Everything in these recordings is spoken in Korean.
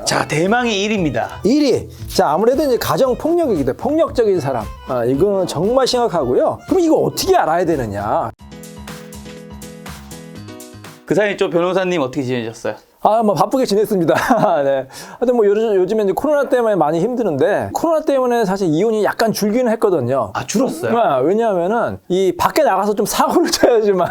자, 대망의 1위입니다. 1위. 자, 아무래도 이제 가정폭력이기 때문에 폭력적인 사람. 이거는 정말 심각하고요. 그럼 이거 어떻게 알아야 되느냐? 그 사이에 좀 변호사님 어떻게 지내셨어요? 뭐 바쁘게 지냈습니다. 네. 하여튼 뭐 요즘에 이제 코로나 때문에 많이 힘드는데 코로나 때문에 사실 이혼이 약간 줄기는 했거든요. 아, 줄었어요? 왜냐하면은 이 밖에 나가서 좀 사고를 쳐야지만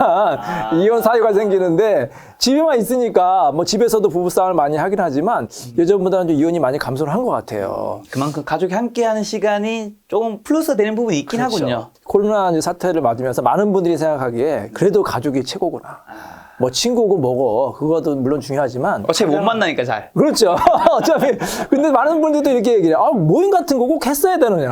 이혼 사유가 생기는데 집에만 있으니까 뭐 집에서도 부부싸움을 많이 하긴 하지만 예전보다는 좀 이혼이 많이 감소를 한 것 같아요. 그만큼 가족이 함께하는 시간이 조금 플러스 되는 부분이 있긴 그렇죠. 하군요. 코로나 이제 사태를 맞으면서 많은 분들이 생각하기에 그래도 가족이 최고구나. 뭐 친구고 뭐고 그것도 물론 중요하지만 어차피 못 만나니까 잘. 그렇죠. 어차피 근데 많은 분들도 이렇게 얘기해요. 모임 같은 거 꼭 했어야 되느냐.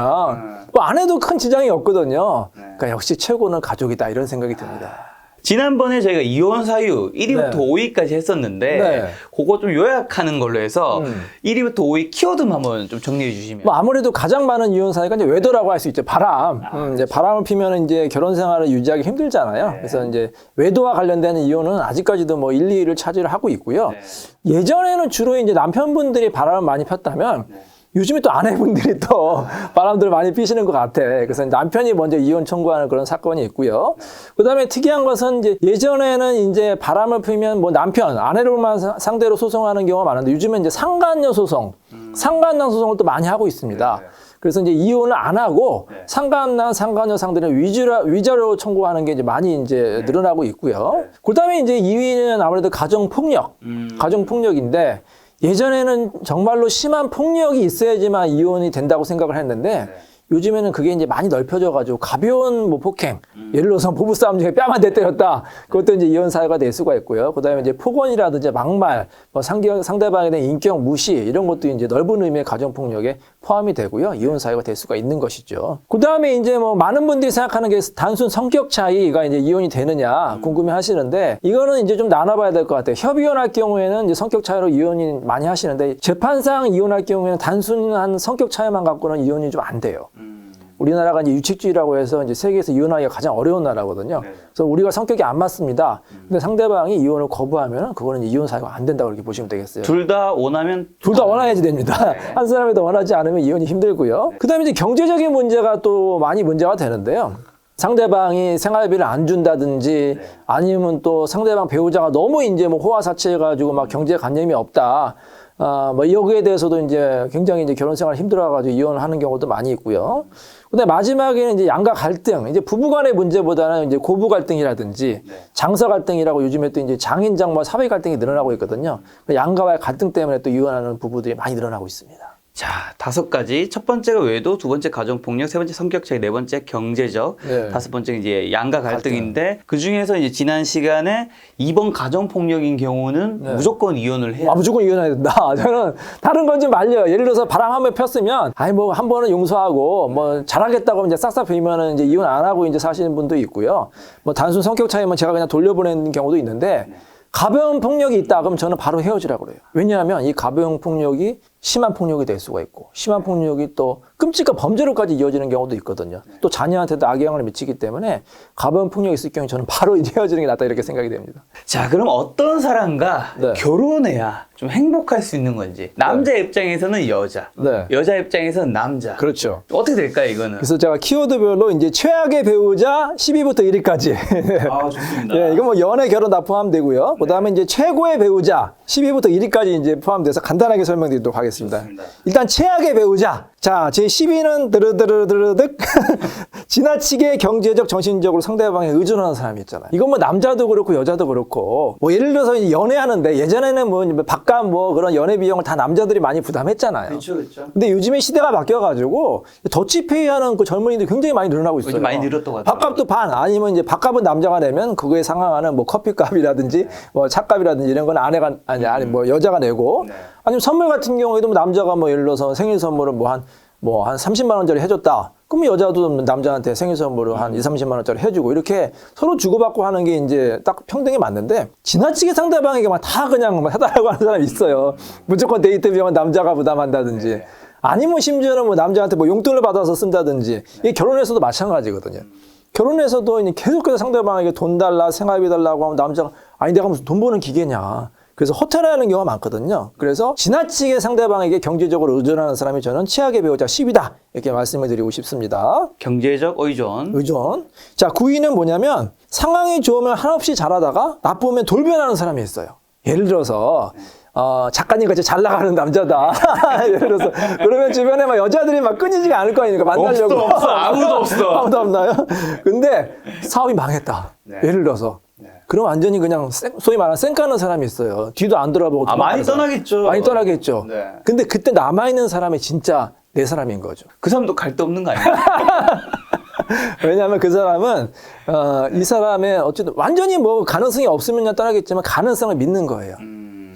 뭐 안 해도 큰 지장이 없거든요. 그러니까 역시 최고는 가족이다 이런 생각이 듭니다. 지난번에 저희가 이혼 사유 1위부터 네. 5위까지 했었는데 네. 그거 좀 요약하는 걸로 해서 1위부터 5위 키워드만 한번 좀 정리해 주시면. 뭐 아무래도 가장 많은 이혼 사유가 이제 외도라고 할 수 있죠. 바람. 이제 바람을 피면 이제 결혼 생활을 유지하기 힘들잖아요. 네. 그래서 이제 외도와 관련된 이혼은 아직까지도 뭐 1, 2위를 차지를 하고 있고요. 네. 예전에는 주로 이제 남편분들이 바람을 많이 폈다면 요즘에 또 아내분들이 또 바람들을 많이 피시는 것 같아. 그래서 남편이 먼저 이혼 청구하는 그런 사건이 있고요. 그 다음에 특이한 것은 이제 예전에는 이제 바람을 피면 뭐 남편, 아내를만 상대로 소송하는 경우가 많은데 요즘은 이제 상간녀 소송, 상간남 소송을 또 많이 하고 있습니다. 그래서 이제 이혼을 안 하고 상간남, 상간녀 상대는 위자료 청구하는 게 이제 많이 이제 늘어나고 있고요. 그 다음에 이제 2위는 아무래도 가정폭력, 가정폭력인데 예전에는 정말로 심한 폭력이 있어야지만 이혼이 된다고 생각을 했는데 요즘에는 그게 이제 많이 넓혀져가지고 가벼운 뭐 폭행, 예를 들어서 부부싸움 중에 뺨 한 대 때렸다. 그것도 이제 이혼 사유가 될 수가 있고요. 그 다음에 이제 폭언이라든지 막말, 뭐 상대방에 대한 인격 무시 이런 것도 이제 넓은 의미의 가정폭력에 포함이 되고요. 이혼 사유가 될 수가 있는 것이죠. 그 다음에 이제 뭐 많은 분들이 생각하는 게 단순 성격 차이가 이제 이혼이 되느냐 궁금해 하시는데 이거는 이제 좀 나눠봐야 될 것 같아요. 협의혼할 경우에는 이제 성격 차이로 이혼이 많이 하시는데 재판상 이혼할 경우에는 단순한 성격 차이만 갖고는 이혼이 좀 안 돼요. 우리나라가 이제 유칙주의라고 해서 이제 세계에서 이혼하기가 가장 어려운 나라거든요. 그래서 우리가 성격이 안 맞습니다. 근데 상대방이 이혼을 거부하면 그거는 이제 이혼 사유가 안 된다고 이렇게 보시면 되겠어요. 둘 다 원하면 둘 다 원해야지 됩니다. 한 사람이 더 원하지 않으면 이혼이 힘들고요. 그다음에 이제 경제적인 문제가 또 많이 문제가 되는데요. 상대방이 생활비를 안 준다든지 아니면 또 상대방 배우자가 너무 이제 뭐 호화사치해가지고 막 경제 관념이 없다. 뭐 여기에 대해서도 이제 굉장히 이제 결혼 생활 힘들어가지고 이혼을 하는 경우도 많이 있고요. 근데 마지막에는 이제 양가 갈등, 이제 부부간의 문제보다는 이제 고부 갈등이라든지 장서 갈등이라고 요즘에 또 이제 장인 장모 사회 갈등이 늘어나고 있거든요. 양가와의 갈등 때문에 또 이혼하는 부부들이 많이 늘어나고 있습니다. 자, 5가지. 첫 번째가 외도, 두 번째 가정폭력, 세 번째 성격 차이, 네 번째 경제적, 다섯 번째는 이제 양가 갈등인데 그 중에서 이제 지난 시간에 이번 가정폭력인 경우는 무조건 이혼을 해야 무조건 이혼해야 된다. 저는 다른 건 좀 말려요. 예를 들어서 바람 한 번 폈으면 뭐 한 번은 용서하고 뭐 잘하겠다고 이제 싹싹 빌면은 이제 이혼 안 하고 이제 사시는 분도 있고요. 뭐 단순 성격 차이면 제가 그냥 돌려보내는 경우도 있는데 가벼운 폭력이 있다 그러면 저는 바로 헤어지라고 그래요. 왜냐하면 이 가벼운 폭력이 심한 폭력이 될 수가 있고 심한 폭력이 또 끔찍한 범죄로까지 이어지는 경우도 있거든요. 또 자녀한테도 악영향을 미치기 때문에 가벼운 폭력이 있을 경우에 저는 바로 이제 헤어지는 게 낫다 이렇게 생각이 됩니다. 자, 그럼 어떤 사람과 결혼해야 좀 행복할 수 있는 건지. 남자 입장에서는 여자, 여자 입장에서는 남자. 그렇죠. 어떻게 될까요, 이거는? 그래서 제가 키워드별로 이제 최악의 배우자 10위부터 1위까지. 아, 좋습니다. 예, 이건 뭐 연애, 결혼 다 포함되고요. 그 다음에 이제 최고의 배우자 10위부터 1위까지 이제 포함돼서 간단하게 설명드리도록 하겠습니다. 일단 최악의 배우자. 자, 제 10위는 드르드르드르득 지나치게 경제적, 정신적으로 상대방에 의존하는 사람이 있잖아요. 이건 뭐 남자도 그렇고 여자도 그렇고 뭐 예를 들어서 이제 연애하는데 예전에는 뭐 바깥 뭐 그런 연애 비용을 다 남자들이 많이 부담했잖아요. 그렇죠, 그렇죠. 근데 요즘에 시대가 바뀌어가지고 더치페이 하는 그 젊은이들 굉장히 많이 늘어나고 있어요. 많이 늘었던 것 같아요. 밥값도 반 아니면 이제 밥값은 남자가 내면 그거에 상응하는 뭐 커피값이라든지 뭐 차값이라든지 이런 건 아내가 아니 뭐 여자가 내고 아니면 선물 같은 경우에도 뭐 남자가 뭐 예를 들어서 생일 선물을 한 30만 원짜리 해줬다. 그럼 여자도 남자한테 생일 선물을 한 2, 30만 원짜리 해주고 이렇게 서로 주고받고 하는 게 이제 딱 평등이 맞는데 지나치게 상대방에게 막 다 그냥 막 해달라고 하는 사람이 있어요. 무조건 데이트 비용은 남자가 부담한다든지 아니면 심지어는 뭐 남자한테 뭐 용돈을 받아서 쓴다든지 이게 결혼에서도 마찬가지거든요. 결혼에서도 계속해서 상대방에게 돈 달라 생활비 달라고 하면 남자가 아니 내가 무슨 돈 버는 기계냐. 그래서 호텔하는 경우가 많거든요. 그래서 지나치게 상대방에게 경제적으로 의존하는 사람이 저는 최악의 배우자 10위다. 이렇게 말씀을 드리고 싶습니다. 경제적 의존. 의존. 자, 9위는 뭐냐면 상황이 좋으면 한없이 잘하다가 나쁘면 돌변하는 사람이 있어요. 예를 들어서 작가님 같이 잘 나가는 남자다. 예를 들어서 그러면 주변에 막 여자들이 막 끊이지가 않을 거 아닙니까? 만나려고. 없어. 아무도 없어. 아무도 없나요? 근데 사업이 망했다. 네. 예를 들어서. 그럼 완전히 그냥 소위 말하는 쌩까는 사람이 있어요. 뒤도 안 돌아보고. 많이 떠나겠죠. 많이 떠나겠죠. 네. 근데 그때 남아있는 사람이 진짜 내 사람인 거죠. 그 사람도 갈 데 없는 거 아니에요? 왜냐하면 그 사람은 이 사람의 어쨌든 완전히 뭐 가능성이 없으면 떠나겠지만 가능성을 믿는 거예요.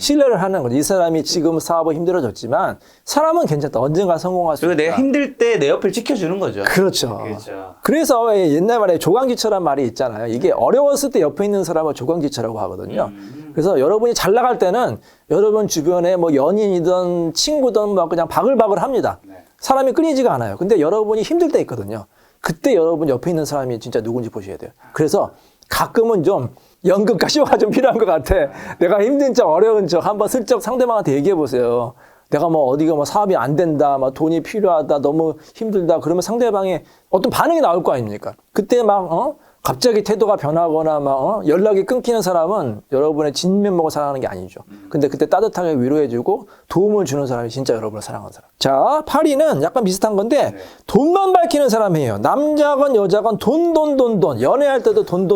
신뢰를 하는 거죠. 이 사람이 지금 사업은 힘들어졌지만 사람은 괜찮다. 언젠가 성공할 수 있다. 그리고 내가 힘들 때 내 옆을 지켜주는 거죠. 그렇죠. 그렇죠. 그래서 옛날 말에 조강지처란 말이 있잖아요. 이게 어려웠을 때 옆에 있는 사람을 조강지처라고 하거든요. 그래서 여러분이 잘 나갈 때는 여러분 주변에 뭐 연인이든 친구든 막 그냥 바글바글 합니다. 사람이 끊이지가 않아요. 근데 여러분이 힘들 때 있거든요. 그때 여러분 옆에 있는 사람이 진짜 누군지 보셔야 돼요. 그래서 가끔은 좀 연극 가시화가 좀 필요한 것 같아. 내가 힘든 척 어려운 척 한번 슬쩍 상대방한테 얘기해 보세요. 내가 뭐 어디가 뭐 사업이 안 된다, 막 돈이 필요하다, 너무 힘들다. 그러면 상대방의 어떤 반응이 나올 거 아닙니까? 그때 막 갑자기 태도가 변하거나 막 연락이 끊기는 사람은 여러분의 진면목을 사랑하는 게 아니죠. 근데 그때 따뜻하게 위로해주고 도움을 주는 사람이 진짜 여러분을 사랑하는 사람. 자, 8위는 약간 비슷한 건데 돈만 밝히는 사람이에요. 남자건 여자건 돈. 연애할 때도 돈.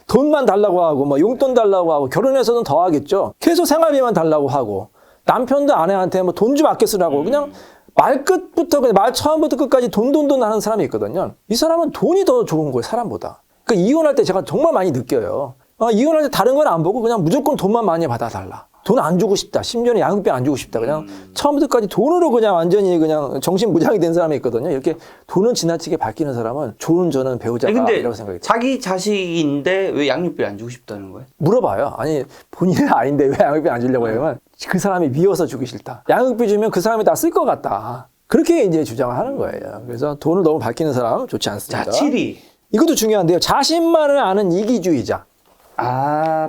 돈만 달라고 하고 뭐 용돈 달라고 하고 결혼해서는 더 하겠죠. 계속 생활비만 달라고 하고 남편도 아내한테 뭐 돈 좀 아껴 쓰라고 그냥 말 끝부터 그냥 말 처음부터 끝까지 돈 하는 사람이 있거든요. 이 사람은 돈이 더 좋은 거예요, 사람보다. 그러니까 이혼할 때 제가 정말 많이 느껴요. 이혼할 때 다른 건 안 보고 그냥 무조건 돈만 많이 받아달라. 돈 안 주고 싶다. 심지어는 양육비 안 주고 싶다. 그냥 처음부터 끝까지 돈으로 그냥 완전히 그냥 정신무장이 된 사람이 있거든요. 이렇게 돈은 지나치게 밝히는 사람은 좋은 저는 배우자라고 생각이 들어요. 자기 자식인데 왜 양육비를 안 주고 싶다는 거예요? 물어봐요. 아니 본인은 아닌데 왜 양육비 안 주려고 하면 그 사람이 미워서 주기 싫다. 양육비 주면 그 사람이 다 쓸 것 같다. 그렇게 이제 주장을 하는 거예요. 그래서 돈을 너무 밝히는 사람 좋지 않습니다. 자, 7위. 이것도 중요한데요. 자신만을 아는 이기주의자.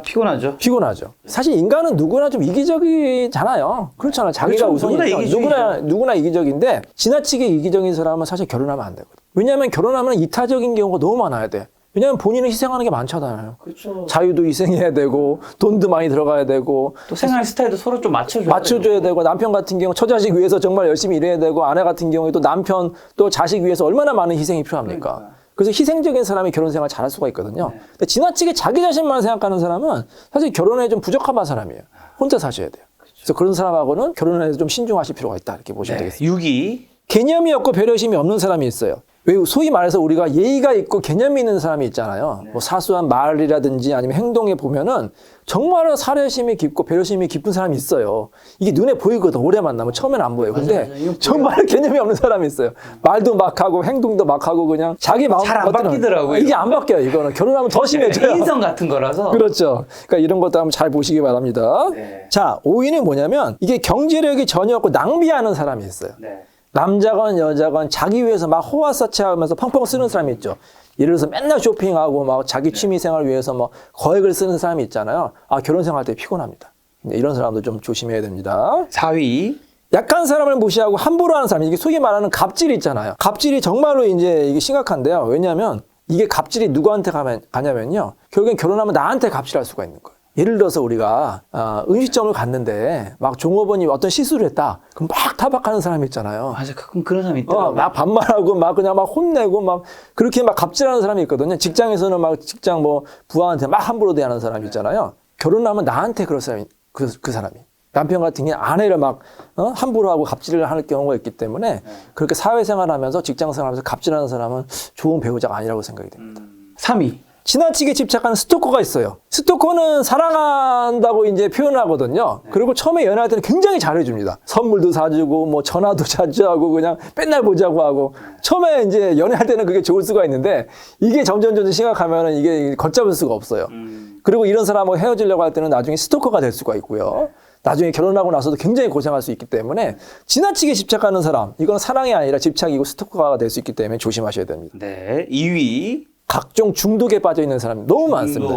피곤하죠. 피곤하죠. 사실 인간은 누구나 좀 이기적이잖아요. 그렇잖아요. 자기가 그렇죠. 우선이니까. 누구나 누구나 이기적인데 지나치게 이기적인 사람은 사실 결혼하면 안 되거든. 왜냐하면 결혼하면 이타적인 경우가 너무 많아야 돼. 왜냐하면 본인은 희생하는 게 많잖아요. 그렇죠. 자유도 희생해야 되고 돈도 많이 들어가야 되고 또 생활 스타일도 서로 좀 맞춰줘야 되고 남편 같은 경우 처자식 위해서 정말 열심히 일해야 되고 아내 같은 경우에 또 남편 또 자식 위해서 얼마나 많은 희생이 필요합니까? 그러니까. 그래서 희생적인 사람이 결혼 생활 잘할 수가 있거든요. 근데 지나치게 자기 자신만 생각하는 사람은 사실 결혼에 좀 부적합한 사람이에요. 혼자 사셔야 돼요. 그래서 그런 사람하고는 결혼에서 좀 신중하실 필요가 있다 이렇게 보시면 되겠습니다. 6위. 개념이 없고 배려심이 없는 사람이 있어요. 왜 소위 말해서 우리가 예의가 있고 개념이 있는 사람이 있잖아요. 뭐 사소한 말이라든지 아니면 행동에 보면은 정말로 사려심이 깊고 배려심이 깊은 사람이 있어요. 이게 눈에 보이거든. 오래 만나면 처음에는 안 보여요. 근데 정말 개념이 없는 사람이 있어요. 말도 막 하고 행동도 막 하고 그냥 자기 마음 잘 안 바뀌더라고요. 이게 안 바뀌어요. 이거는 결혼하면 더 심해져요. 인성 같은 거라서. 그렇죠. 그러니까 이런 것도 한번 잘 보시기 바랍니다. 네. 자, 5위는 뭐냐면 이게 경제력이 전혀 없고 낭비하는 사람이 있어요. 네. 남자건 여자건 자기 위해서 막 호화사치하면서 펑펑 쓰는 사람이 있죠. 예를 들어서 맨날 쇼핑하고 막 자기 취미 생활을 위해서 뭐 거액을 쓰는 사람이 있잖아요. 결혼 생활 때 피곤합니다. 이런 사람도 좀 조심해야 됩니다. 4위. 약한 사람을 무시하고 함부로 하는 사람. 이게 소위 말하는 갑질이 있잖아요. 갑질이 정말로 이제 이게 심각한데요. 왜냐하면 이게 갑질이 누구한테 가냐면요. 결국엔 결혼하면 나한테 갑질할 수가 있는 거예요. 예를 들어서 우리가 음식점을 갔는데 막 종업원이 어떤 실수를 했다. 그럼 막 타박하는 사람이 있잖아요. 맞아, 가끔 그런 사람이 있더라고요. 막 반말하고 막 그냥 막 혼내고 막 그렇게 막 갑질하는 사람이 있거든요. 직장에서는 막 직장 뭐 부하한테 막 함부로 대하는 사람이 있잖아요. 결혼하면 나한테 그런 사람이 그 사람이 남편 같은 게 아내를 막 함부로 하고 갑질을 하는 경우가 있기 때문에 그렇게 사회생활하면서 직장생활하면서 갑질하는 사람은 좋은 배우자가 아니라고 생각이 됩니다. 3위. 지나치게 집착하는 스토커가 있어요. 스토커는 사랑한다고 이제 표현하거든요. 그리고 처음에 연애할 때는 굉장히 잘해줍니다. 선물도 사주고, 뭐 전화도 자주 하고, 그냥 맨날 보자고 하고. 처음에 이제 연애할 때는 그게 좋을 수가 있는데, 이게 점점 심각하면은 이게 걷잡을 수가 없어요. 그리고 이런 사람하고 헤어지려고 할 때는 나중에 스토커가 될 수가 있고요. 나중에 결혼하고 나서도 굉장히 고생할 수 있기 때문에 지나치게 집착하는 사람, 이건 사랑이 아니라 집착이고 스토커가 될 수 있기 때문에 조심하셔야 됩니다. 네. 2위. 각종 중독에 빠져 있는 사람이 너무 많습니다.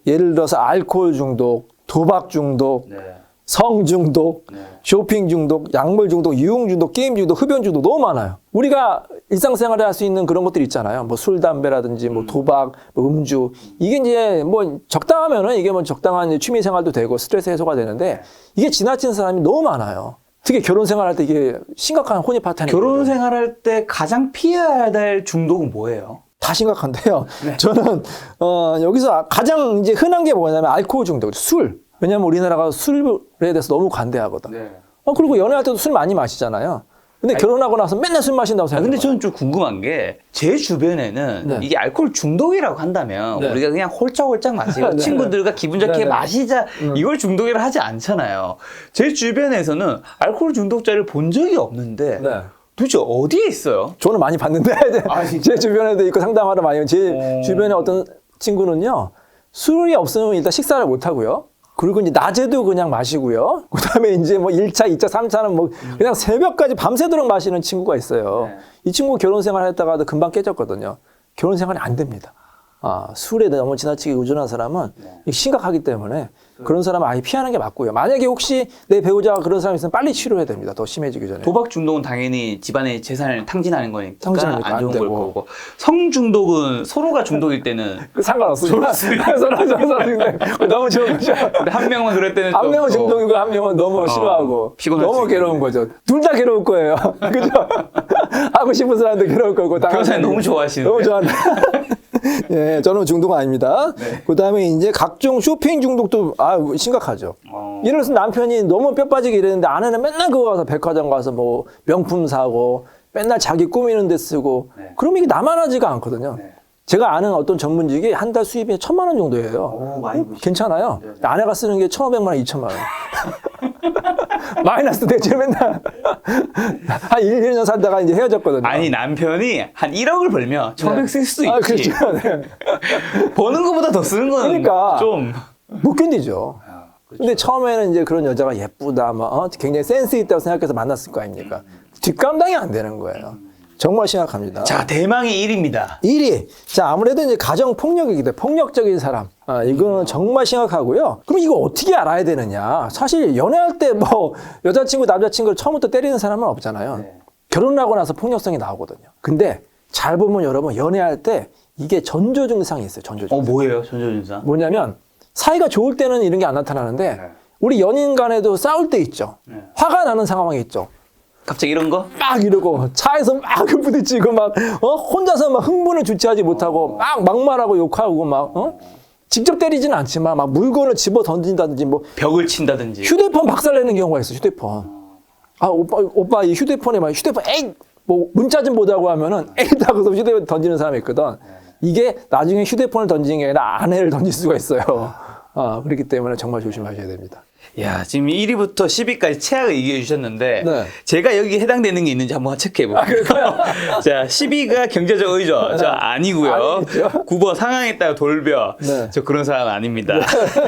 예를 들어서 알코올 중독, 도박 중독, 네. 성 중독, 네. 쇼핑 중독, 약물 중독, 유흥 중독, 게임 중독, 흡연 중독 너무 많아요. 우리가 일상생활에 할 수 있는 그런 것들 있잖아요. 뭐 술, 담배라든지 뭐 도박, 뭐 음주. 이게 이제 뭐 적당하면은 이게 뭐 적당한 이제 취미 생활도 되고 스트레스 해소가 되는데 이게 지나치는 사람이 너무 많아요. 특히 결혼 생활할 때 이게 심각한 혼이 파탄이 결혼 생활할 때 가장 피해야 될 중독은 뭐예요? 다 심각한데요. 네. 저는 여기서 가장 이제 흔한 게 뭐냐면 알코올 중독, 술. 왜냐하면 우리나라가 술에 대해서 너무 관대하거든. 네. 그리고 연애할 때도 술 많이 마시잖아요. 근데 결혼하고 나서 맨날 술 마신다고 생각해요. 근데 저는 좀 궁금한 게 제 주변에는 네. 이게 알코올 중독이라고 한다면 네. 우리가 그냥 홀짝홀짝 마시고 네. 친구들과 기분 좋게 네, 네. 마시자 이걸 중독이라 하지 않잖아요. 제 주변에서는 알코올 중독자를 본 적이 없는데 네. 도대체 어디에 있어요? 저는 많이 봤는데 아, 진짜? 제 주변에도 있고 상담하러 많이 제 주변에 어떤 친구는요. 술이 없으면 일단 식사를 못 하고요. 그리고 이제 낮에도 그냥 마시고요. 그다음에 이제 뭐 1차, 2차, 3차는 뭐 그냥 새벽까지 밤새도록 마시는 친구가 있어요. 네. 이 친구 결혼 생활 했다가도 금방 깨졌거든요. 결혼 생활이 안 됩니다. 술에 너무 지나치게 의존한 사람은 이게 심각하기 때문에 그런 사람은 아예 피하는 게 맞고요. 만약에 혹시 내 배우자가 그런 사람이 있으면 빨리 치료해야 됩니다. 더 심해지기 전에. 도박 중독은 당연히 집안의 재산을 탕진하는 거니까 탕진하니까 안 안 좋은 걸 되고. 거고 성 중독은 서로가 중독일 때는 상관없습니다. 서로 너무 좋은 거죠. 근데 한 명만 그럴 때는 한 또 명은 중독이고 한 명은 너무 싫어하고 피곤할 수 너무 괴로운 있겠네. 거죠. 둘 다 괴로울 거예요. 그죠? 하고 싶은 사람도 괴로울 거고. 변호사님 너무 좋아하시는데. 너무 좋아한다. 예, 저는 중독은 아닙니다. 네. 그다음에 이제 각종 쇼핑 중독도 심각하죠. 예를 들어서 남편이 너무 뼈 빠지게 이랬는데 아내는 맨날 그거 가서 백화점 가서 뭐 명품 사고 맨날 자기 꾸미는 데 쓰고 네. 그러면 이게 나만 하지가 않거든요. 네. 제가 아는 어떤 전문직이 한 달 수입이 1,000만 원 정도예요. 오, 많이 보시네. 괜찮아요. 네, 네. 아내가 쓰는 게 1,500만 원, 2,000만 원. 마이너스 대출 맨날 한 1, 2년 살다가 이제 헤어졌거든요. 아니 남편이 한 1억을 벌면 1,100 쓸 수도 있지. 그렇죠. 네. 버는 것보다 더 쓰는 건 그러니까. 좀 못 견디죠. 근데 처음에는 이제 그런 여자가 예쁘다, 굉장히 센스 있다고 생각해서 만났을 거 아닙니까? 뒷감당이 안 되는 거예요. 정말 심각합니다. 자, 대망의 1위입니다. 1위. 자, 아무래도 이제 가정 폭력이기 때문에 폭력적인 사람. 이거는 정말 심각하고요. 그럼 이거 어떻게 알아야 되느냐? 사실 연애할 때 뭐 여자친구, 남자친구를 처음부터 때리는 사람은 없잖아요. 네. 결혼하고 나서 폭력성이 나오거든요. 근데 잘 보면 여러분 연애할 때 이게 전조 증상이 있어요. 전조 증상. 뭐예요? 전조준상? 뭐냐면 사이가 좋을 때는 이런 게 안 나타나는데 우리 연인 간에도 싸울 때 있죠. 네. 화가 나는 상황이 있죠. 갑자기 이런 거? 막 이러고 차에서 막 부딪히고 막 혼자서 막 흥분을 주체하지 못하고 막 막말하고 욕하고 막 직접 때리지는 않지만 막 물건을 집어 던진다든지 뭐 벽을 친다든지. 휴대폰 박살내는 경우가 있어. 휴대폰. 오빠 이 휴대폰에 막 휴대폰 에이 뭐 문자 좀 보자고 하면은 에이 하고서 휴대폰 던지는 사람이 있거든. 이게 나중에 휴대폰을 던지는 게 아니라 아내를 던질 수가 있어요. 그렇기 때문에 정말 조심하셔야 됩니다. 야, 지금 1위부터 10위까지 최악을 얘기해 주셨는데 네. 제가 여기 해당되는 게 있는지 한번 체크해 볼게요. 자, 10위가 경제적 의존. 저 아니고요. 아니죠. 9번 상황에 따라 돌벼. 네. 저 그런 사람 아닙니다.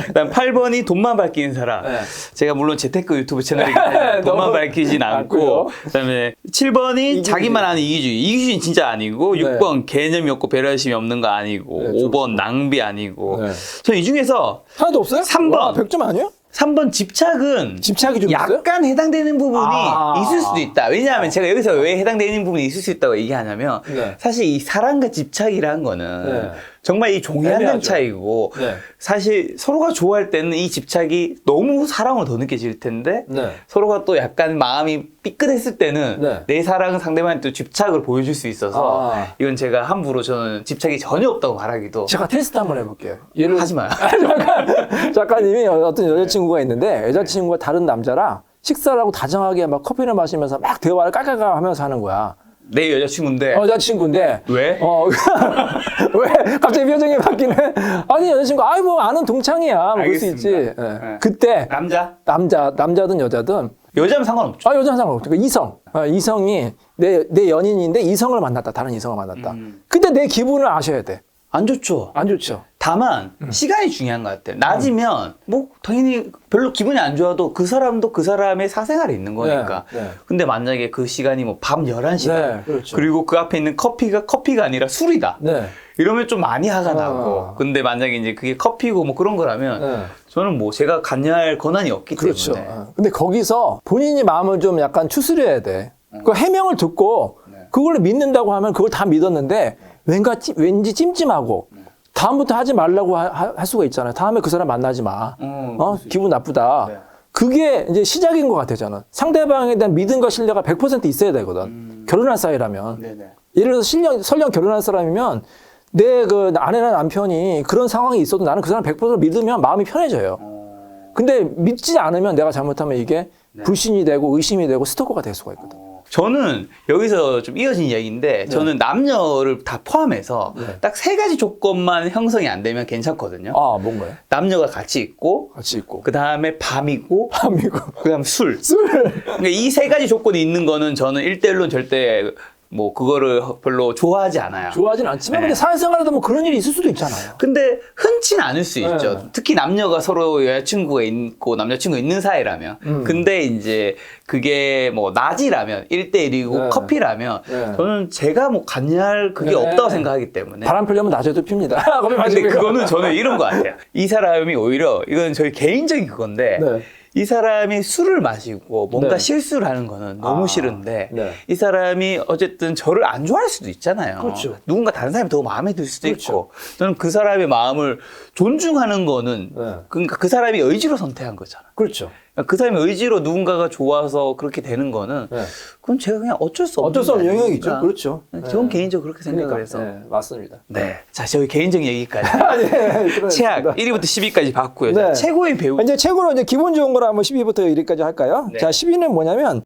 그다음 8번이 돈만 밝히는 사람. 네. 제가 물론 재테크 유튜브 채널이기 때문에 돈만 너무 밝히진 않고. 않고요. 그다음에 7번이 이기주의. 자기만 아는 이기주의. 이기주의는 진짜 아니고 네. 6번 개념이 없고 배려심이 없는 거 아니고 네, 5번 낭비 아니고. 네. 전 이 중에서 하나도 없어요? 3번. 와, 100점 아니에요? 3번 집착은 집착이 좀 있어요? 약간 해당되는 부분이 아. 있을 수도 있다. 왜냐하면 제가 여기서 왜 해당되는 부분이 있을 수 있다고 얘기하냐면 네. 사실 이 사랑과 집착이라는 거는 네. 정말 이 종이 한 장 애매하죠. 차이고 네. 사실 서로가 좋아할 때는 이 집착이 너무 사랑으로 더 느껴질 텐데 네. 서로가 또 약간 마음이 삐끗했을 때는 네. 내 사랑은 상대방한테 또 집착을 보여줄 수 있어서 이건 제가 함부로 저는 집착이 전혀 없다고 말하기도 제가 테스트 한번 해볼게요. 예를 하지 마요. 작가님이 어떤 여자친구가 있는데 여자친구가 다른 남자랑 식사를 하고 다정하게 막 커피를 마시면서 막 대화를 깔깔깔 하면서 하는 거야. 내 여자친구인데 여자친구인데 왜? 왜 갑자기 표정이 바뀌네? 아니 여자친구 뭐 아는 동창이야 뭐 그럴 수 있지. 알겠습니다. 예. 네. 그때 남자든 여자든 여자면 상관없죠. 여자는 상관없죠. 그러니까 이성이 내 연인인데 이성을 만났다. 다른 이성을 만났다. 근데 내 기분을 아셔야 돼. 안 좋죠. 안 좋죠. 다만 시간이 중요한 것 같아요. 낮이면 뭐 당연히 별로 기분이 안 좋아도 그 사람도 그 사람의 사생활이 있는 거니까. 네, 네. 근데 만약에 그 시간이 뭐 밤 11시다. 네, 그렇죠. 그리고 그 앞에 있는 커피가 아니라 술이다. 네. 이러면 좀 많이 화가 나고. 근데 만약에 이제 그게 커피고 뭐 그런 거라면 저는 뭐 제가 관여할 권한이 없기 그렇죠. 때문에. 근데 거기서 본인이 마음을 좀 약간 추스려야 돼. 그 해명을 듣고 그걸 믿는다고 하면 그걸 다 믿었는데 왠지 찜찜하고 다음부터 하지 말라고 할 수가 있잖아요. 다음에 그 사람 만나지 마. 기분 나쁘다. 그게 이제 시작인 것 같아요, 저는. 상대방에 대한 믿음과 신뢰가 100% 있어야 되거든. 결혼할 사이라면. 예를 들어서 설령 결혼할 사람이면 내 그 아내나 남편이 그런 상황이 있어도 나는 그 사람 100% 믿으면 마음이 편해져요. 근데 믿지 않으면 내가 잘못하면 이게 불신이 되고 의심이 되고 스토커가 될 수가 있거든. 저는 여기서 좀 이어진 이야기인데 저는 남녀를 다 포함해서 딱 3가지 조건만 형성이 안 되면 괜찮거든요. 아, 뭔가요? 남녀가 같이 있고 그 다음에 밤이고 그 다음에 술. 그러니까 이 3가지 조건이 있는 거는 저는 1대1로는 절대 뭐 그거를 별로 좋아하지 않아요. 좋아하진 않지만 근데 사회생활에도 뭐 그런 일이 있을 수도 있잖아요. 근데 흔치는 않을 수 있죠. 특히 남녀가 서로 여자친구가 있고 남자친구가 있는 사이라면. 근데 이제 그게 뭐 낮이라면 1대1이고 커피라면 저는 제가 뭐 관여할 그게 없다고 생각하기 때문에. 바람 피려면 낮에도 핍니다. 근데 그거는 저는 이런 것 같아요. 이 사람이 오히려 이건 저희 개인적인 그건데 이 사람이 술을 마시고 뭔가 실수를 하는 거는 너무 싫은데 이 사람이 어쨌든 저를 안 좋아할 수도 있잖아요. 그렇죠. 누군가 다른 사람이 더 마음에 들 수도 있고 저는 그 사람의 마음을 존중하는 거는 그러니까 그 사람이 의지로 선택한 거잖아. 그렇죠. 그 사람의 의지로 누군가가 좋아서 그렇게 되는 거는 그건 제가 그냥 어쩔 수 없는 영역이죠. 그렇죠. 저는 개인적으로 그렇게 생각을 해서. 맞습니다. 네. 자, 저희 개인적인 얘기까지. 네, 최악 1위부터 10위까지 봤고요. 자, 최고의 배우. 이제 최고로 이제 기분 좋은 거로 한번 10위부터 1위까지 할까요? 자, 10위는 뭐냐면